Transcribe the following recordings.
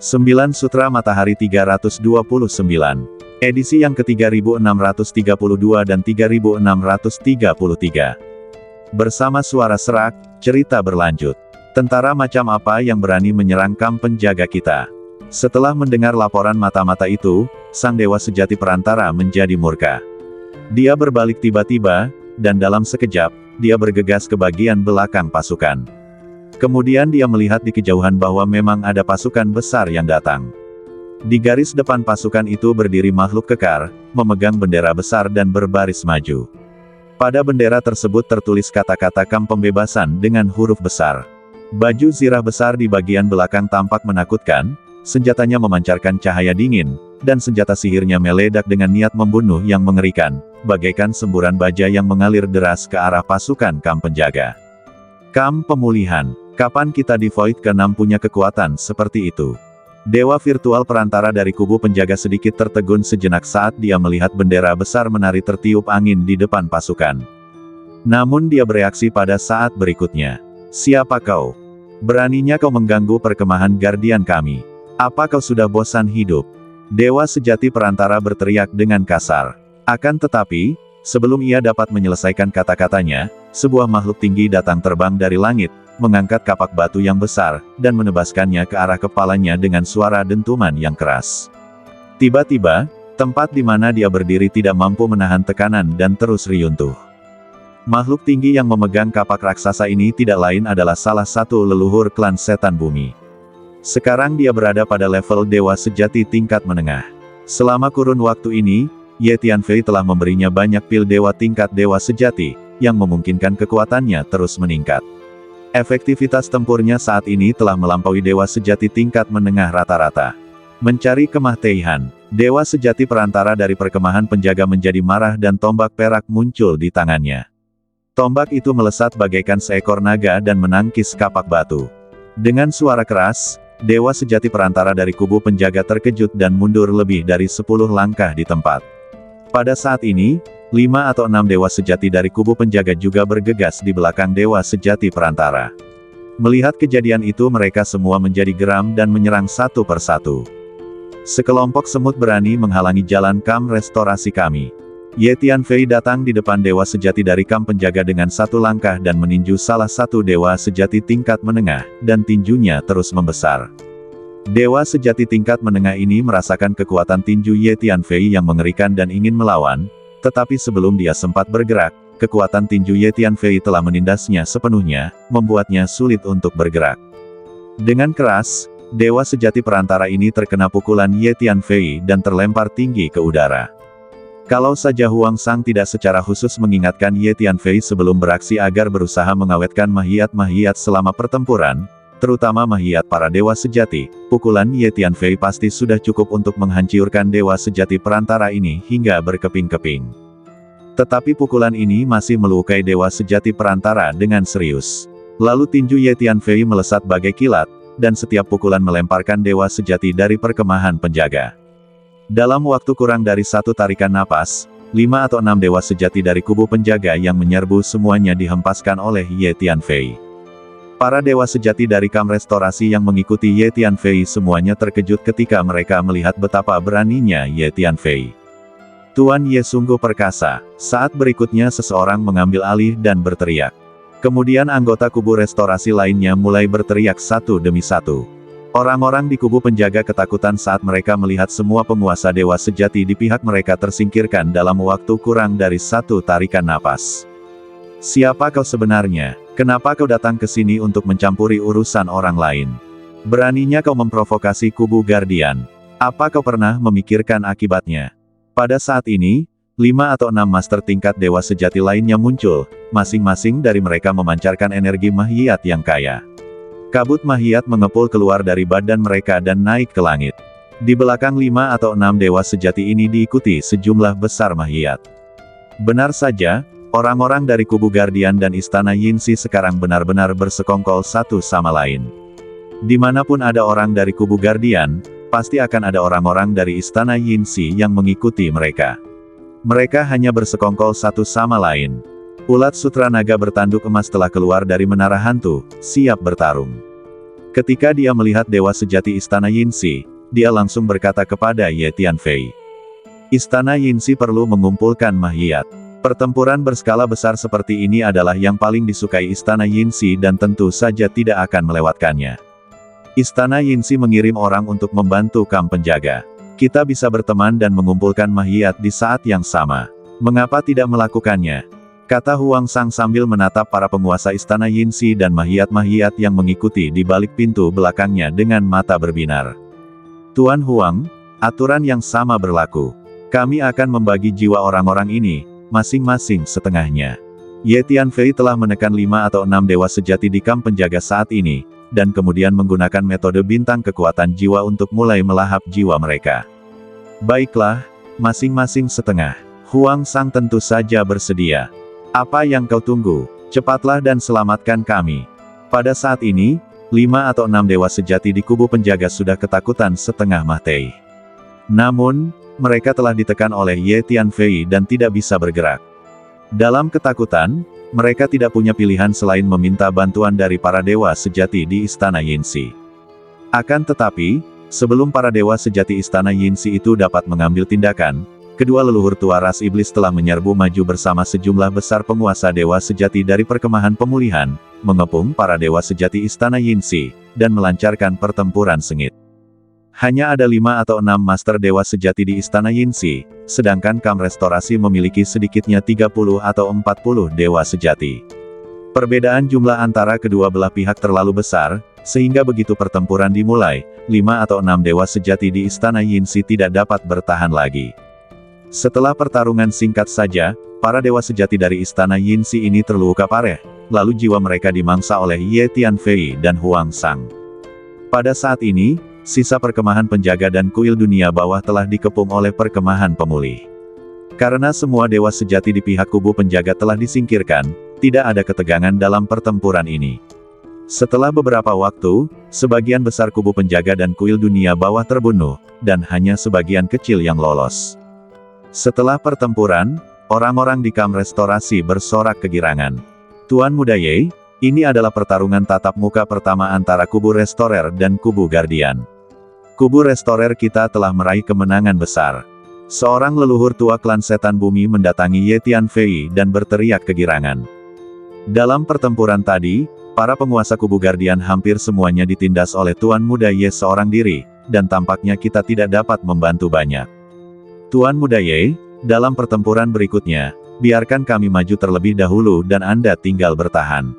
9 Sutra Matahari 329. Edisi yang ke-3632 dan 3633. Bersama suara serak, cerita berlanjut. Tentara macam apa yang berani menyerang kamp penjaga kita? Setelah mendengar laporan mata-mata itu, sang dewa sejati perantara menjadi murka. Dia berbalik tiba-tiba, dan dalam sekejap, dia bergegas ke bagian belakang pasukan. Kemudian dia melihat di kejauhan bahwa memang ada pasukan besar yang datang. Di garis depan pasukan itu berdiri makhluk kekar, memegang bendera besar dan berbaris maju. Pada bendera tersebut tertulis kata-kata kamp pembebasan dengan huruf besar. Baju zirah besar di bagian belakang tampak menakutkan, senjatanya memancarkan cahaya dingin, dan senjata sihirnya meledak dengan niat membunuh yang mengerikan, bagaikan semburan baja yang mengalir deras ke arah pasukan kamp penjaga. Kamp pemulihan. Kapan kita di Void ke-6 punya kekuatan seperti itu? Dewa virtual perantara dari kubu penjaga sedikit tertegun sejenak saat dia melihat bendera besar menari tertiup angin di depan pasukan. Namun dia bereaksi pada saat berikutnya. Siapa kau? Beraninya kau mengganggu perkemahan Guardian kami. Apa kau sudah bosan hidup? Dewa sejati perantara berteriak dengan kasar. Akan tetapi, sebelum ia dapat menyelesaikan kata-katanya, sebuah makhluk tinggi datang terbang dari langit, mengangkat kapak batu yang besar, dan menebaskannya ke arah kepalanya dengan suara dentuman yang keras. Tiba-tiba, tempat di mana dia berdiri tidak mampu menahan tekanan dan terus riyuntuh. Makhluk tinggi yang memegang kapak raksasa ini tidak lain adalah salah satu leluhur klan setan bumi. Sekarang dia berada pada level dewa sejati tingkat menengah. Selama kurun waktu ini, Ye Tianfei telah memberinya banyak pil dewa tingkat dewa sejati, yang memungkinkan kekuatannya terus meningkat. Efektivitas tempurnya saat ini telah melampaui dewa sejati tingkat menengah rata-rata. Mencari kemah Teihan, dewa sejati perantara dari perkemahan penjaga menjadi marah dan tombak perak muncul di tangannya. Tombak itu melesat bagaikan seekor naga dan menangkis kapak batu. Dengan suara keras, dewa sejati perantara dari kubu penjaga terkejut dan mundur lebih dari 10 langkah di tempat. Pada saat ini, 5 atau 6 dewa sejati dari kubu penjaga juga bergegas di belakang dewa sejati perantara. Melihat kejadian itu mereka semua menjadi geram dan menyerang satu persatu. Sekelompok semut berani menghalangi jalan kamp restorasi kami. Ye Tianfei datang di depan dewa sejati dari kamp penjaga dengan satu langkah dan meninju salah satu dewa sejati tingkat menengah, dan tinjunya terus membesar. Dewa sejati tingkat menengah ini merasakan kekuatan tinju Ye Tianfei yang mengerikan dan ingin melawan, tetapi sebelum dia sempat bergerak, kekuatan tinju Ye Tianfei telah menindasnya sepenuhnya, membuatnya sulit untuk bergerak. Dengan keras, dewa sejati perantara ini terkena pukulan Ye Tianfei dan terlempar tinggi ke udara. Kalau saja Huang Sang tidak secara khusus mengingatkan Ye Tianfei sebelum beraksi agar berusaha mengawetkan mahiat-mahiat selama pertempuran, terutama mahiat para dewa sejati, pukulan Ye Tianfei pasti sudah cukup untuk menghancurkan dewa sejati perantara ini hingga berkeping-keping. Tetapi pukulan ini masih melukai dewa sejati perantara dengan serius. Lalu tinju Ye Tianfei melesat bagai kilat, dan setiap pukulan melemparkan dewa sejati dari perkemahan penjaga. Dalam waktu kurang dari satu tarikan napas, 5 atau 6 dewa sejati dari kubu penjaga yang menyerbu semuanya dihempaskan oleh Ye Tianfei. Para dewa sejati dari kamp restorasi yang mengikuti Ye Tianfei semuanya terkejut ketika mereka melihat betapa beraninya Ye Tianfei. Tuan Ye sungguh perkasa. Saat berikutnya seseorang mengambil alih dan berteriak. Kemudian anggota kubu restorasi lainnya mulai berteriak satu demi satu. Orang-orang di kubu penjaga ketakutan saat mereka melihat semua penguasa dewa sejati di pihak mereka tersingkirkan dalam waktu kurang dari satu tarikan napas. Siapa kau sebenarnya? Kenapa kau datang ke sini untuk mencampuri urusan orang lain? Beraninya kau memprovokasi kubu Guardian. Apa kau pernah memikirkan akibatnya? Pada saat ini, 5 atau 6 master tingkat dewa sejati lainnya muncul, masing-masing dari mereka memancarkan energi mahiat yang kaya. Kabut mahiat mengepul keluar dari badan mereka dan naik ke langit. Di belakang 5 atau 6 dewa sejati ini diikuti sejumlah besar mahiat. Benar saja, orang-orang dari kubu Guardian dan istana Yinsi sekarang benar-benar bersekongkol satu sama lain. Dimanapun ada orang dari kubu Guardian, pasti akan ada orang-orang dari istana Yinsi yang mengikuti mereka. Mereka hanya bersekongkol satu sama lain. Ulat sutra naga bertanduk emas telah keluar dari menara hantu, siap bertarung. Ketika dia melihat dewa sejati Istana Yinsi, dia langsung berkata kepada Ye Tianfei. Istana Yinsi perlu mengumpulkan mahiat. Pertempuran berskala besar seperti ini adalah yang paling disukai Istana Yinsi dan tentu saja tidak akan melewatkannya. Istana Yinsi mengirim orang untuk membantu kamp penjaga. Kita bisa berteman dan mengumpulkan mahiat di saat yang sama. Mengapa tidak melakukannya? Kata Huang Sang sambil menatap para penguasa Istana Yinsi dan mahiat-mahiat yang mengikuti di balik pintu belakangnya dengan mata berbinar. Tuan Huang, aturan yang sama berlaku. Kami akan membagi jiwa orang-orang ini, masing-masing setengahnya. Ye Tianfei telah menekan 5 atau 6 dewa sejati di kamp penjaga saat ini, dan kemudian menggunakan metode bintang kekuatan jiwa untuk mulai melahap jiwa mereka. Baiklah, masing-masing setengah. Huang Sang tentu saja bersedia. Apa yang kau tunggu? Cepatlah dan selamatkan kami. Pada saat ini, 5 atau 6 dewa sejati di kubu penjaga sudah ketakutan setengah mati. Namun, mereka telah ditekan oleh Ye Tianfei dan tidak bisa bergerak. Dalam ketakutan, mereka tidak punya pilihan selain meminta bantuan dari para dewa sejati di Istana Yinsi. Akan tetapi, sebelum para dewa sejati Istana Yinsi itu dapat mengambil tindakan, kedua leluhur tua ras iblis telah menyerbu maju bersama sejumlah besar penguasa dewa sejati dari perkemahan pemulihan, mengepung para dewa sejati Istana Yinsi, dan melancarkan pertempuran sengit. Hanya ada 5 atau 6 master dewa sejati di Istana Yinsi, sedangkan kamp restorasi memiliki sedikitnya 30 atau 40 dewa sejati. Perbedaan jumlah antara kedua belah pihak terlalu besar, sehingga begitu pertempuran dimulai, 5 atau 6 dewa sejati di Istana Yinsi tidak dapat bertahan lagi. Setelah pertarungan singkat saja, para dewa sejati dari Istana Yinsi ini terluka parah, lalu jiwa mereka dimangsa oleh Ye Tianfei dan Huang Sang. Pada saat ini, sisa perkemahan penjaga dan kuil dunia bawah telah dikepung oleh perkemahan pemulih. Karena semua dewa sejati di pihak kubu penjaga telah disingkirkan, tidak ada ketegangan dalam pertempuran ini. Setelah beberapa waktu, sebagian besar kubu penjaga dan kuil dunia bawah terbunuh, dan hanya sebagian kecil yang lolos. Setelah pertempuran, orang-orang di kamp restorasi bersorak kegirangan. Tuan Muda Ye, ini adalah pertarungan tatap muka pertama antara kubu restorer dan kubu guardian. Kubu restorer kita telah meraih kemenangan besar. Seorang leluhur tua klan setan bumi mendatangi Ye Tianfei dan berteriak kegirangan. Dalam pertempuran tadi, para penguasa kubu guardian hampir semuanya ditindas oleh Tuan Muda Ye seorang diri, dan tampaknya kita tidak dapat membantu banyak. Tuan Muda Ye, dalam pertempuran berikutnya, biarkan kami maju terlebih dahulu dan Anda tinggal bertahan.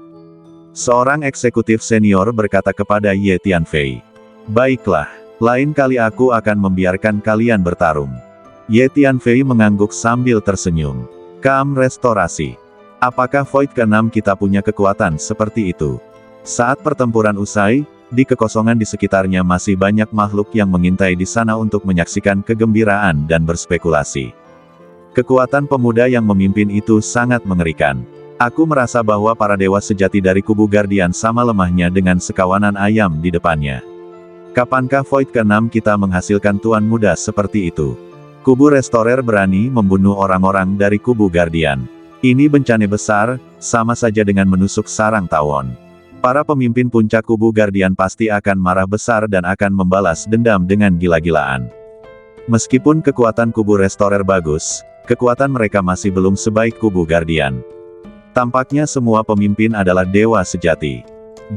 Seorang eksekutif senior berkata kepada Ye Tianfei. Baiklah, lain kali aku akan membiarkan kalian bertarung. Ye Tianfei mengangguk sambil tersenyum. Kamp restorasi. Apakah Void ke-6 kita punya kekuatan seperti itu? Saat pertempuran usai, di kekosongan di sekitarnya masih banyak makhluk yang mengintai di sana untuk menyaksikan kegembiraan dan berspekulasi. Kekuatan pemuda yang memimpin itu sangat mengerikan. Aku merasa bahwa para dewa sejati dari kubu guardian sama lemahnya dengan sekawanan ayam di depannya. Kapankah Void ke-6 kita menghasilkan tuan muda seperti itu? Kubu restorer berani membunuh orang-orang dari kubu guardian. Ini bencana besar, sama saja dengan menusuk sarang tawon. Para pemimpin puncak kubu guardian pasti akan marah besar dan akan membalas dendam dengan gila-gilaan. Meskipun kekuatan kubu restorer bagus, kekuatan mereka masih belum sebaik kubu guardian. Tampaknya semua pemimpin adalah dewa sejati.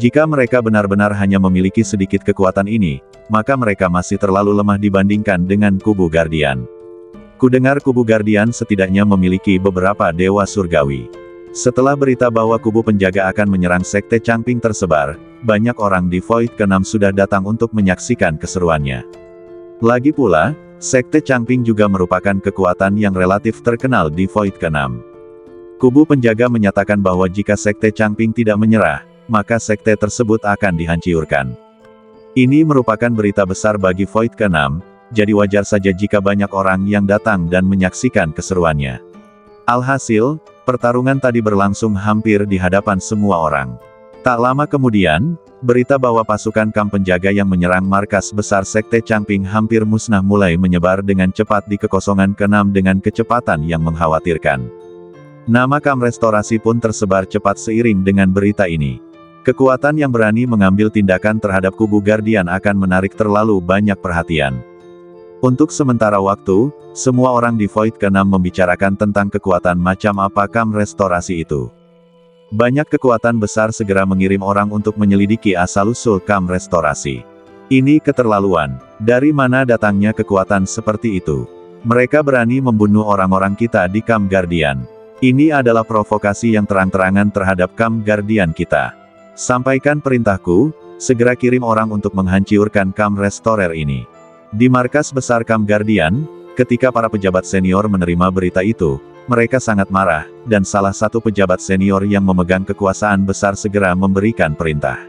Jika mereka benar-benar hanya memiliki sedikit kekuatan ini, maka mereka masih terlalu lemah dibandingkan dengan kubu guardian. Kudengar kubu guardian setidaknya memiliki beberapa dewa surgawi. Setelah berita bahwa kubu penjaga akan menyerang sekte Changping tersebar, banyak orang di Void ke-6 sudah datang untuk menyaksikan keseruannya. Lagi pula, sekte Changping juga merupakan kekuatan yang relatif terkenal di Void ke-6. Kubu penjaga menyatakan bahwa jika sekte Changping tidak menyerah, maka sekte tersebut akan dihancurkan. Ini merupakan berita besar bagi Void ke-6, jadi wajar saja jika banyak orang yang datang dan menyaksikan keseruannya. Alhasil, pertarungan tadi berlangsung hampir di hadapan semua orang. Tak lama kemudian, berita bahwa pasukan kamp penjaga yang menyerang markas besar sekte Changping hampir musnah mulai menyebar dengan cepat di kekosongan ke-6 dengan kecepatan yang mengkhawatirkan. Nama kamp restorasi pun tersebar cepat seiring dengan berita ini. Kekuatan yang berani mengambil tindakan terhadap kubu Guardian akan menarik terlalu banyak perhatian. Untuk sementara waktu, semua orang di Void ke-6 membicarakan tentang kekuatan macam apa camp restorasi itu. Banyak kekuatan besar segera mengirim orang untuk menyelidiki asal-usul camp restorasi. Ini keterlaluan. Dari mana datangnya kekuatan seperti itu? Mereka berani membunuh orang-orang kita di camp Guardian. Ini adalah provokasi yang terang-terangan terhadap camp Guardian kita. Sampaikan perintahku, segera kirim orang untuk menghancurkan camp restorer ini. Di markas besar camp Guardian, ketika para pejabat senior menerima berita itu, mereka sangat marah, dan salah satu pejabat senior yang memegang kekuasaan besar segera memberikan perintah.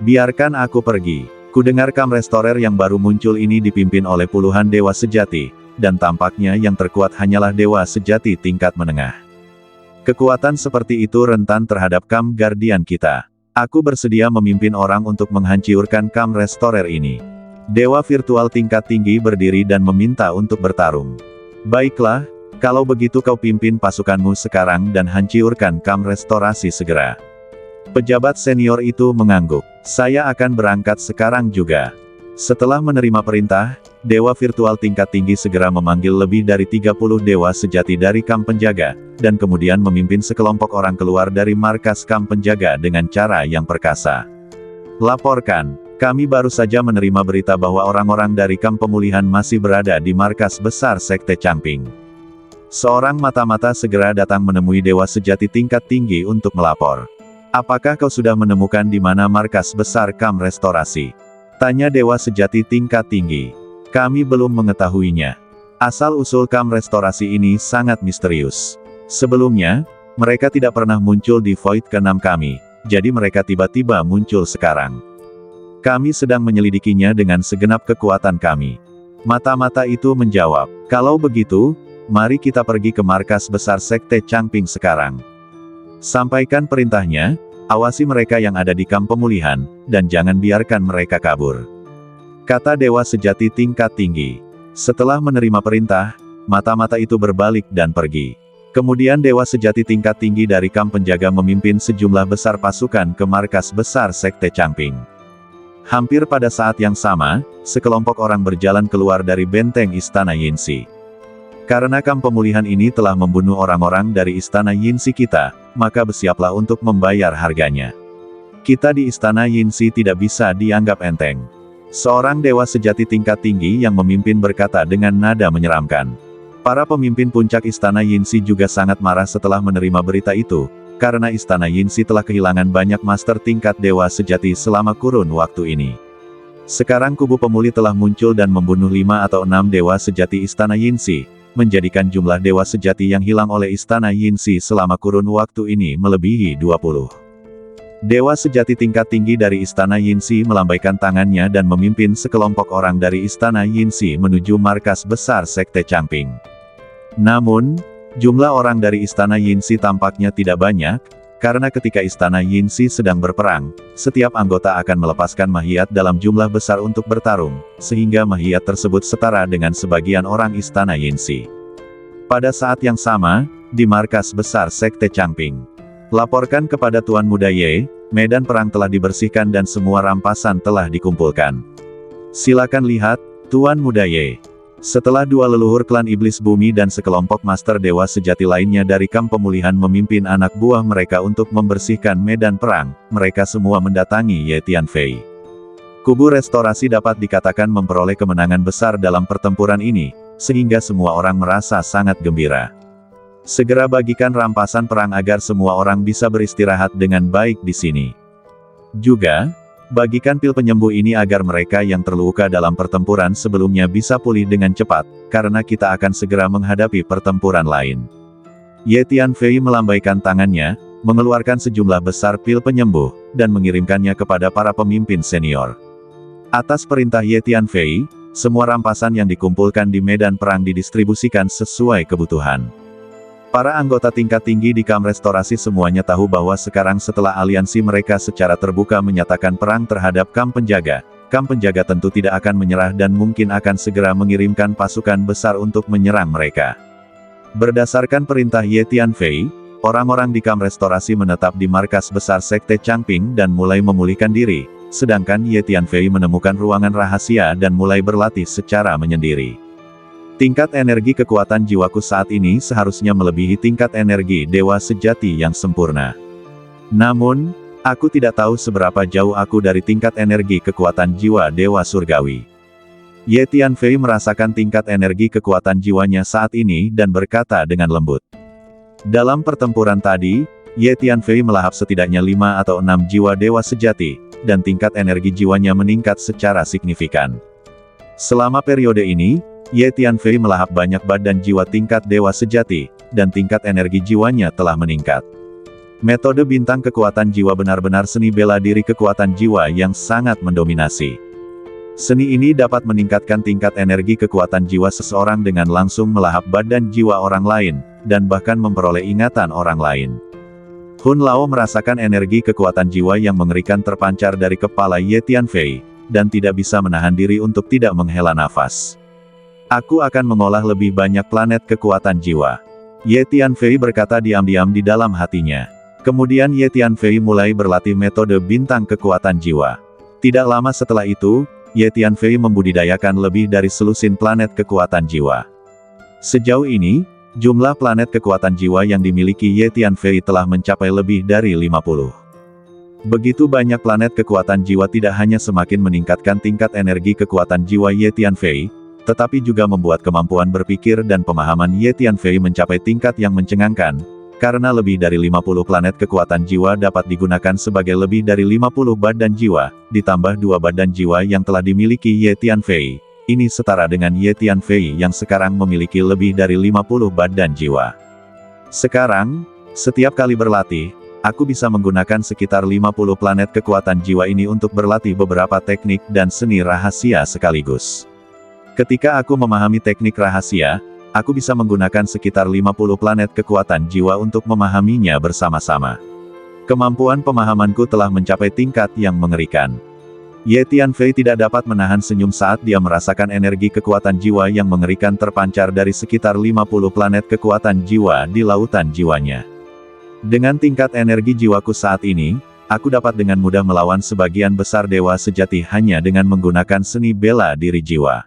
Biarkan aku pergi. Kudengar camp restorer yang baru muncul ini dipimpin oleh puluhan dewa sejati, dan tampaknya yang terkuat hanyalah dewa sejati tingkat menengah. Kekuatan seperti itu rentan terhadap camp Guardian kita. Aku bersedia memimpin orang untuk menghancurkan camp restorer ini. Dewa virtual tingkat tinggi berdiri dan meminta untuk bertarung. Baiklah, kalau begitu kau pimpin pasukanmu sekarang dan hancurkan camp restorasi segera. Pejabat senior itu mengangguk. Saya akan berangkat sekarang juga. Setelah menerima perintah, Dewa virtual tingkat tinggi segera memanggil lebih dari 30 dewa sejati dari camp penjaga, dan kemudian memimpin sekelompok orang keluar dari markas camp penjaga dengan cara yang perkasa. Laporkan, kami baru saja menerima berita bahwa orang-orang dari camp pemulihan masih berada di markas besar Sekte Changping. Seorang mata-mata segera datang menemui dewa sejati tingkat tinggi untuk melapor. Apakah kau sudah menemukan di mana markas besar camp restorasi? Tanya dewa sejati tingkat tinggi. Kami belum mengetahuinya. Asal-usul camp restorasi ini sangat misterius. Sebelumnya, mereka tidak pernah muncul di Void ke-6 kami, jadi mereka tiba-tiba muncul sekarang. Kami sedang menyelidikinya dengan segenap kekuatan kami. Mata-mata itu menjawab, kalau begitu, mari kita pergi ke markas besar Sekte Changping sekarang. Sampaikan perintahnya, awasi mereka yang ada di kamp pemulihan, dan jangan biarkan mereka kabur. Kata dewa sejati tingkat tinggi. Setelah menerima perintah, mata-mata itu berbalik dan pergi. Kemudian dewa sejati tingkat tinggi dari kamp penjaga memimpin sejumlah besar pasukan ke markas besar Sekte Changping. Hampir pada saat yang sama, sekelompok orang berjalan keluar dari benteng Istana Yinsi. Karena kamp pemulihan ini telah membunuh orang-orang dari Istana Yinsi kita, maka bersiaplah untuk membayar harganya. Kita di Istana Yinsi tidak bisa dianggap enteng. Seorang dewa sejati tingkat tinggi yang memimpin berkata dengan nada menyeramkan. Para pemimpin puncak Istana Yinsi juga sangat marah setelah menerima berita itu, karena Istana Yinsi telah kehilangan banyak master tingkat dewa sejati selama kurun waktu ini. Sekarang kubu pemulih telah muncul dan membunuh 5 atau 6 dewa sejati Istana Yinsi, menjadikan jumlah dewa sejati yang hilang oleh Istana Yinsi selama kurun waktu ini melebihi 20. Dewa sejati tingkat tinggi dari Istana Yinsi melambaikan tangannya dan memimpin sekelompok orang dari Istana Yinsi menuju markas besar Sekte Changping. Namun, jumlah orang dari Istana Yinsi tampaknya tidak banyak, karena ketika Istana Yinsi sedang berperang, setiap anggota akan melepaskan mahiat dalam jumlah besar untuk bertarung, sehingga mahiat tersebut setara dengan sebagian orang Istana Yinsi. Pada saat yang sama, di markas besar Sekte Changping. Laporkan kepada Tuan Muda Ye, medan perang telah dibersihkan dan semua rampasan telah dikumpulkan. Silakan lihat, Tuan Muda Ye. Setelah dua leluhur klan iblis bumi dan sekelompok master dewa sejati lainnya dari kamp pemulihan memimpin anak buah mereka untuk membersihkan medan perang, mereka semua mendatangi Ye Tianfei. Kubu restorasi dapat dikatakan memperoleh kemenangan besar dalam pertempuran ini, sehingga semua orang merasa sangat gembira. Segera bagikan rampasan perang agar semua orang bisa beristirahat dengan baik di sini. Juga, bagikan pil penyembuh ini agar mereka yang terluka dalam pertempuran sebelumnya bisa pulih dengan cepat, karena kita akan segera menghadapi pertempuran lain. Ye Tianfei melambaikan tangannya, mengeluarkan sejumlah besar pil penyembuh, dan mengirimkannya kepada para pemimpin senior. Atas perintah Ye Tianfei, semua rampasan yang dikumpulkan di medan perang didistribusikan sesuai kebutuhan. Para anggota tingkat tinggi di kamp restorasi semuanya tahu bahwa sekarang setelah aliansi mereka secara terbuka menyatakan perang terhadap kamp penjaga tentu tidak akan menyerah dan mungkin akan segera mengirimkan pasukan besar untuk menyerang mereka. Berdasarkan perintah Ye Tianfei, orang-orang di kamp restorasi menetap di markas besar Sekte Changping dan mulai memulihkan diri, sedangkan Ye Tianfei menemukan ruangan rahasia dan mulai berlatih secara menyendiri. Tingkat energi kekuatan jiwaku saat ini seharusnya melebihi tingkat energi dewa sejati yang sempurna. Namun, aku tidak tahu seberapa jauh aku dari tingkat energi kekuatan jiwa dewa surgawi. Ye Tianfei merasakan tingkat energi kekuatan jiwanya saat ini dan berkata dengan lembut. Dalam pertempuran tadi, Ye Tianfei melahap setidaknya 5 atau 6 jiwa dewa sejati, dan tingkat energi jiwanya meningkat secara signifikan. Selama periode ini, Ye Tianfei melahap banyak badan jiwa tingkat dewa sejati, dan tingkat energi jiwanya telah meningkat. Metode bintang kekuatan jiwa benar-benar seni bela diri kekuatan jiwa yang sangat mendominasi. Seni ini dapat meningkatkan tingkat energi kekuatan jiwa seseorang dengan langsung melahap badan jiwa orang lain, dan bahkan memperoleh ingatan orang lain. Hun Lao merasakan energi kekuatan jiwa yang mengerikan terpancar dari kepala Ye Tianfei, dan tidak bisa menahan diri untuk tidak menghela nafas. Aku akan mengolah lebih banyak planet kekuatan jiwa. Ye Tianfei berkata diam-diam di dalam hatinya. Kemudian Ye Tianfei mulai berlatih metode bintang kekuatan jiwa. Tidak lama setelah itu, Ye Tianfei membudidayakan lebih dari selusin planet kekuatan jiwa. Sejauh ini, jumlah planet kekuatan jiwa yang dimiliki Ye Tianfei telah mencapai lebih dari 50. Begitu banyak planet kekuatan jiwa tidak hanya semakin meningkatkan tingkat energi kekuatan jiwa Ye Tianfei, tetapi juga membuat kemampuan berpikir dan pemahaman Ye Tianfei mencapai tingkat yang mencengangkan, karena lebih dari 50 planet kekuatan jiwa dapat digunakan sebagai lebih dari 50 badan jiwa, ditambah 2 badan jiwa yang telah dimiliki Ye Tianfei. Ini setara dengan Ye Tianfei yang sekarang memiliki lebih dari 50 badan jiwa. Sekarang, setiap kali berlatih, aku bisa menggunakan sekitar 50 planet kekuatan jiwa ini untuk berlatih beberapa teknik dan seni rahasia sekaligus. Ketika aku memahami teknik rahasia, aku bisa menggunakan sekitar 50 planet kekuatan jiwa untuk memahaminya bersama-sama. Kemampuan pemahamanku telah mencapai tingkat yang mengerikan. Ye Tianfei tidak dapat menahan senyum saat dia merasakan energi kekuatan jiwa yang mengerikan terpancar dari sekitar 50 planet kekuatan jiwa di lautan jiwanya. Dengan tingkat energi jiwaku saat ini, aku dapat dengan mudah melawan sebagian besar dewa sejati hanya dengan menggunakan seni bela diri jiwa.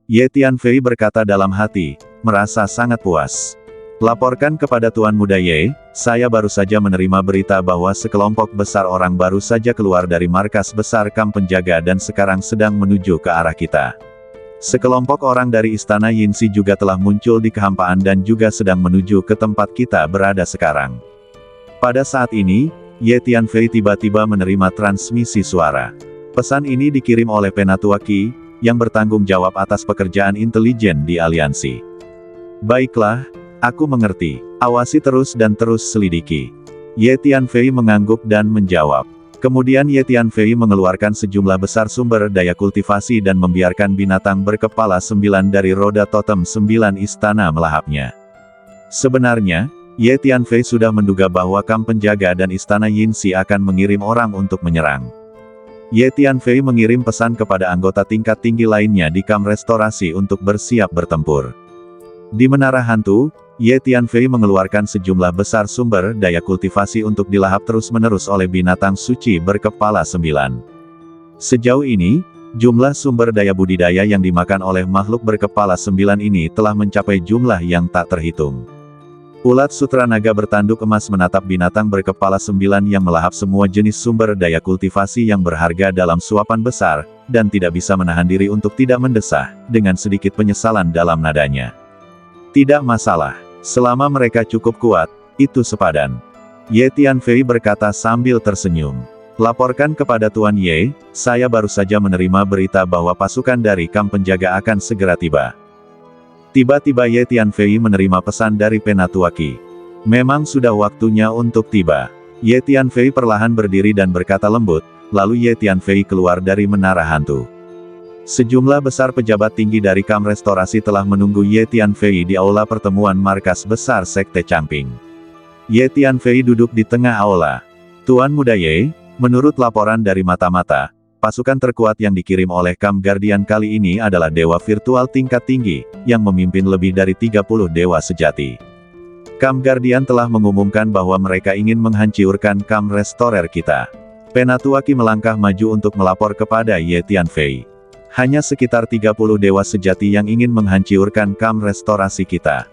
Ye Tianfei berkata dalam hati, merasa sangat puas. Laporkan kepada Tuan Muda Ye, saya baru saja menerima berita bahwa sekelompok besar orang baru saja keluar dari markas besar kamp penjaga dan sekarang sedang menuju ke arah kita. Sekelompok orang dari Istana Yinsi juga telah muncul di kehampaan dan juga sedang menuju ke tempat kita berada sekarang. Pada saat ini, Ye Tianfei tiba-tiba menerima transmisi suara. Pesan ini dikirim oleh Penatua Qi, yang bertanggung jawab atas pekerjaan intelijen di aliansi. Baiklah, aku mengerti. Awasi terus dan terus selidiki. Ye Tianfei mengangguk dan menjawab. Kemudian Ye Tianfei mengeluarkan sejumlah besar sumber daya kultivasi dan membiarkan binatang berkepala 9 dari roda totem 9 istana melahapnya. Sebenarnya, Ye Tianfei sudah menduga bahwa kamp penjaga dan istana Yinsi akan mengirim orang untuk menyerang. Ye Tianfei mengirim pesan kepada anggota tingkat tinggi lainnya di kamp restorasi untuk bersiap bertempur. Di Menara Hantu, Ye Tianfei mengeluarkan sejumlah besar sumber daya kultivasi untuk dilahap terus-menerus oleh binatang suci berkepala 9. Sejauh ini, jumlah sumber daya budidaya yang dimakan oleh makhluk berkepala 9 ini telah mencapai jumlah yang tak terhitung. Ulat sutra naga bertanduk emas menatap binatang berkepala 9 yang melahap semua jenis sumber daya kultivasi yang berharga dalam suapan besar, dan tidak bisa menahan diri untuk tidak mendesah, dengan sedikit penyesalan dalam nadanya. Tidak masalah, selama mereka cukup kuat, itu sepadan. Ye Tianfei berkata sambil tersenyum. Laporkan kepada Tuan Ye, saya baru saja menerima berita bahwa pasukan dari kamp penjaga akan segera tiba. Tiba-tiba Ye Tianfei menerima pesan dari Penatua Qi. Memang sudah waktunya untuk tiba. Ye Tianfei perlahan berdiri dan berkata lembut, lalu Ye Tianfei keluar dari Menara Hantu. Sejumlah besar pejabat tinggi dari kamp restorasi telah menunggu Ye Tianfei di aula pertemuan markas besar Sekte Changping. Ye Tianfei duduk di tengah aula. Tuan Muda Ye, menurut laporan dari mata-mata, pasukan terkuat yang dikirim oleh Kamp Guardian kali ini adalah dewa virtual tingkat tinggi, yang memimpin lebih dari 30 dewa sejati. Camp Guardian telah mengumumkan bahwa mereka ingin menghancurkan Camp Restorer kita. Penatuaki melangkah maju untuk melapor kepada Ye Tianfei. Hanya sekitar 30 dewa sejati yang ingin menghancurkan Camp Restorasi kita.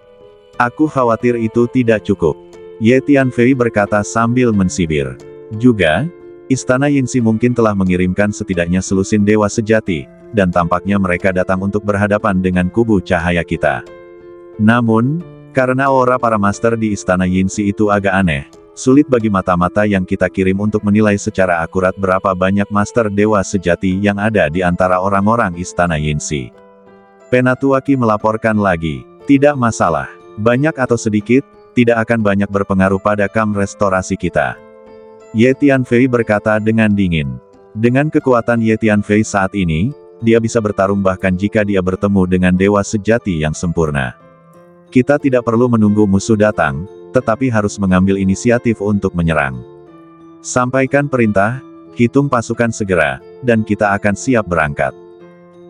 Aku khawatir itu tidak cukup. Ye Tianfei berkata sambil mensibir. Juga, Istana Yinsi mungkin telah mengirimkan setidaknya selusin dewa sejati, dan tampaknya mereka datang untuk berhadapan dengan kubu cahaya kita. Namun, karena aura para master di Istana Yinsi itu agak aneh, sulit bagi mata-mata yang kita kirim untuk menilai secara akurat berapa banyak master dewa sejati yang ada di antara orang-orang Istana Yinsi. Penatuaki melaporkan lagi, tidak masalah, banyak atau sedikit, tidak akan banyak berpengaruh pada Camp Restorasi kita. Ye Tianfei berkata dengan dingin. Dengan kekuatan Ye Tianfei saat ini, dia bisa bertarung bahkan jika dia bertemu dengan dewa sejati yang sempurna. Kita tidak perlu menunggu musuh datang, tetapi harus mengambil inisiatif untuk menyerang. Sampaikan perintah, hitung pasukan segera, dan kita akan siap berangkat.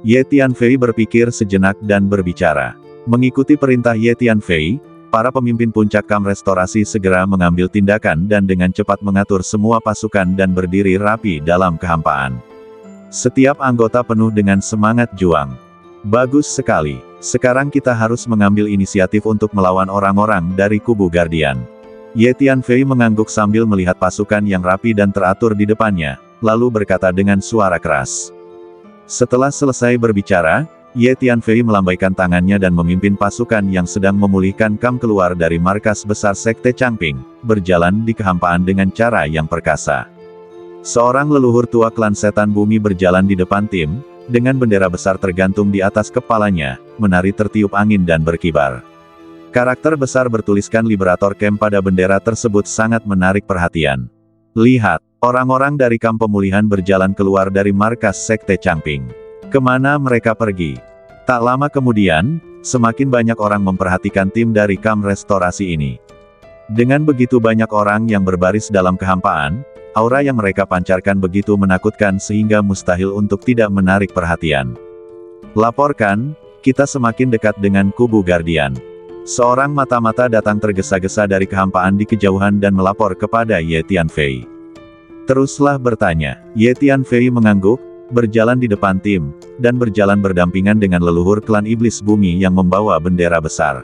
Ye Tianfei berpikir sejenak dan berbicara. Mengikuti perintah Ye Tianfei, para pemimpin puncak Camp Restorasi segera mengambil tindakan dan dengan cepat mengatur semua pasukan dan berdiri rapi dalam kehampaan. Setiap anggota penuh dengan semangat juang. Bagus sekali. Sekarang kita harus mengambil inisiatif untuk melawan orang-orang dari kubu Guardian. Ye Tianfei mengangguk sambil melihat pasukan yang rapi dan teratur di depannya, lalu berkata dengan suara keras. Setelah selesai berbicara, Ye Tianfei melambaikan tangannya dan memimpin pasukan yang sedang memulihkan camp keluar dari markas besar Sekte Changping, berjalan di kehampaan dengan cara yang perkasa. Seorang leluhur tua klan setan bumi berjalan di depan tim, dengan bendera besar tergantung di atas kepalanya, menari tertiup angin dan berkibar. Karakter besar bertuliskan Liberator Camp pada bendera tersebut sangat menarik perhatian. Lihat, orang-orang dari kamp pemulihan berjalan keluar dari markas Sekte Changping. Kemana mereka pergi? Tak lama kemudian, semakin banyak orang memperhatikan tim dari Camp Restorasi ini. Dengan begitu banyak orang yang berbaris dalam kehampaan, aura yang mereka pancarkan begitu menakutkan sehingga mustahil untuk tidak menarik perhatian. Laporkan, kita semakin dekat dengan kubu Guardian. Seorang mata-mata datang tergesa-gesa dari kehampaan di kejauhan dan melapor kepada Ye Tianfei. Teruslah bertanya. Ye Tianfei mengangguk, berjalan di depan tim, dan berjalan berdampingan dengan leluhur klan iblis bumi yang membawa bendera besar.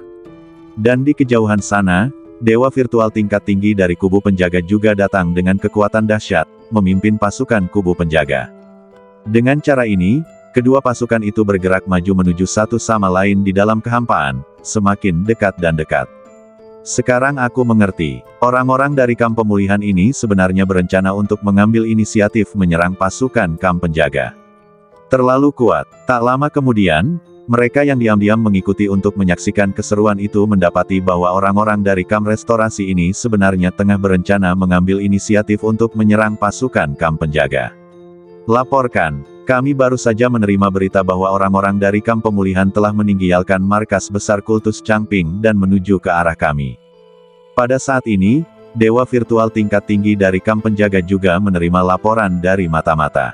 Dan di kejauhan sana, dewa virtual tingkat tinggi dari kubu penjaga juga datang dengan kekuatan dahsyat, memimpin pasukan kubu penjaga. Dengan cara ini, kedua pasukan itu bergerak maju menuju satu sama lain di dalam kehampaan, semakin dekat dan dekat. Sekarang aku mengerti, orang-orang dari kamp pemulihan ini sebenarnya berencana untuk mengambil inisiatif menyerang pasukan kamp penjaga. Terlalu kuat. Tak lama kemudian, mereka yang diam-diam mengikuti untuk menyaksikan keseruan itu mendapati bahwa orang-orang dari kamp restorasi ini sebenarnya tengah berencana mengambil inisiatif untuk menyerang pasukan kamp penjaga. Laporkan, kami baru saja menerima berita bahwa orang-orang dari kamp pemulihan telah meninggalkan markas besar kultus Changping dan menuju ke arah kami. Pada saat ini, dewa virtual tingkat tinggi dari kamp penjaga juga menerima laporan dari mata-mata.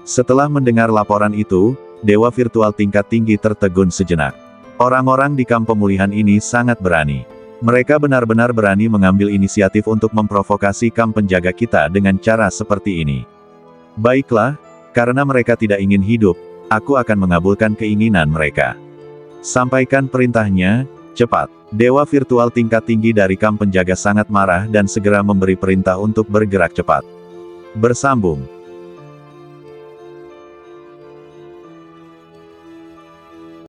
Setelah mendengar laporan itu, dewa virtual tingkat tinggi tertegun sejenak. Orang-orang di kamp pemulihan ini sangat berani. Mereka benar-benar berani mengambil inisiatif untuk memprovokasi kamp penjaga kita dengan cara seperti ini. Baiklah, karena mereka tidak ingin hidup, aku akan mengabulkan keinginan mereka. Sampaikan perintahnya, cepat. Dewa virtual tingkat tinggi dari kamp penjaga sangat marah dan segera memberi perintah untuk bergerak cepat. Bersambung.